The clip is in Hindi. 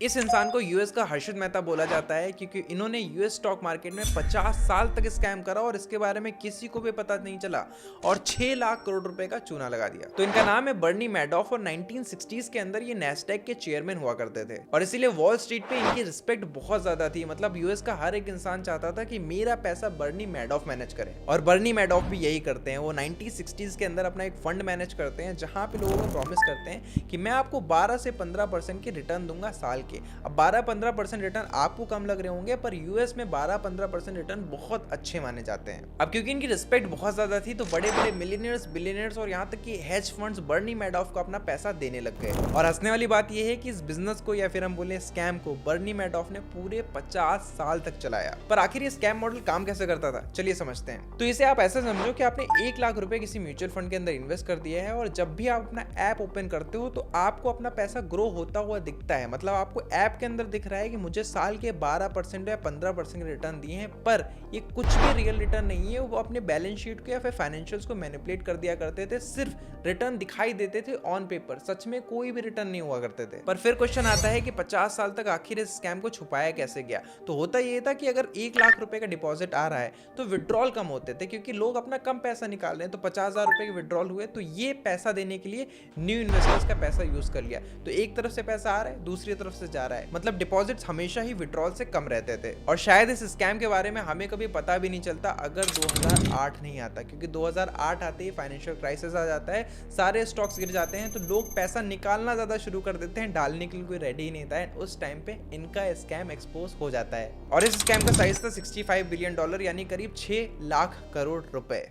इस इंसान को यूएस का हर्षद मेहता बोला जाता है क्योंकि इन्होंने यूएस स्टॉक मार्केट में 50 साल तक स्कैम करा और इसके बारे में किसी को भी पता नहीं चला और 6 लाख करोड़ रुपए का चूना लगा दिया। तो इनका नाम है बर्नी मैडॉफ और 1960s के अंदर ये नेस्डैक के चेयरमैन हुआ करते थे और इसीलिए वॉल स्ट्रीट पे इनकी रिस्पेक्ट बहुत ज्यादा थी। मतलब यूएस का हर एक इंसान चाहता था कि मेरा पैसा बर्नी मैडॉफ मैनेज करे और बर्नी मैडॉफ भी यही करते हैं। वो 1960s के अंदर अपना एक फंड मैनेज करते हैं जहां पे लोगों को प्रॉमिस करते हैं कि मैं आपको 12 से 15% की रिटर्न दूंगा साल के। अब 12-15% रिटर्न आपको कम लग रहे होंगे पर यूएस में 12-15% रिटर्न बहुत अच्छे माने जाते हैं। अब क्योंकि इनकी रिस्पेक्ट बहुत ज्यादा थी तो बड़े बड़े मिलियनियर्स, बिलियनियर्स और यहाँ तक कि हेज फंड्स बर्नी मैडॉफ को अपना पैसा देने लग गए। और हंसने वाली बात यह है कि इस बिजनेस को या फिर हम बोले स्कैम को बर्नी मैडॉफ ने पूरे 50 साल तक चलाया। पर आखिर ये स्कैम मॉडल काम कैसे करता था, चलिए समझते हैं। तो इसे आप ऐसा समझो कि आपने 1 लाख रुपए किसी म्यूचुअल फंड के अंदर इन्वेस्ट कर दिया है और जब भी आप अपना ऐप ओपन करते हो तो आपको अपना पैसा ग्रो होता हुआ दिखता है। मतलब आपको ऐप के अंदर दिख रहा है कि मुझे साल के 12% या 15% रिटर्न दिए हैं, पर ये कुछ भी रियल रिटर्न नहीं है। वो अपने बैलेंस शीट को या फिर फाइनेंशियल्स को मैनिपुलेट कर दिया करते थे, सिर्फ रिटर्न दिखाई देते थे ऑन पेपर, सच में कोई भी रिटर्न नहीं हुआ करते थे। पर फिर क्वेश्चन आता है कि 50 साल तक आखिर इस स्कैम को छुपाया कैसे गया। तो होता ये था कि अगर 1 लाख रुपए का डिपॉजिट आ रहा है तो विड्रॉल कम होते थे क्योंकि लोग अपना कम पैसा निकाल रहे हैं। तो 50,000 रुपए के विड्रॉल हुए तो ये पैसा देने के लिए न्यू इन्वेस्टर्स का पैसा यूज कर लिया। तो एक तरफ से पैसा आ रहा है, दूसरी तरफ से जा रहा है। मतलब डिपॉजिट्स हमेशा ही विड्रॉल से कम रहते थे और शायद इस स्कैम के बारे में हमें कभी पता भी नहीं चलता अगर 2008 नहीं आता, क्योंकि 2008 आते ही फाइनेंशियल क्राइसिस आ जाता है, सारे स्टॉक्स गिर जाते हैं तो लोग पैसा निकालना ज्यादा शुरू कर देते हैं, डालने के लिए कोई रेडी ही नहीं था। उस टाइम पे इनका स्कैम एक्सपोज हो जाता है और इस स्कैम का साइज था $65 बिलियन यानी करीब 6 लाख करोड़ रुपए।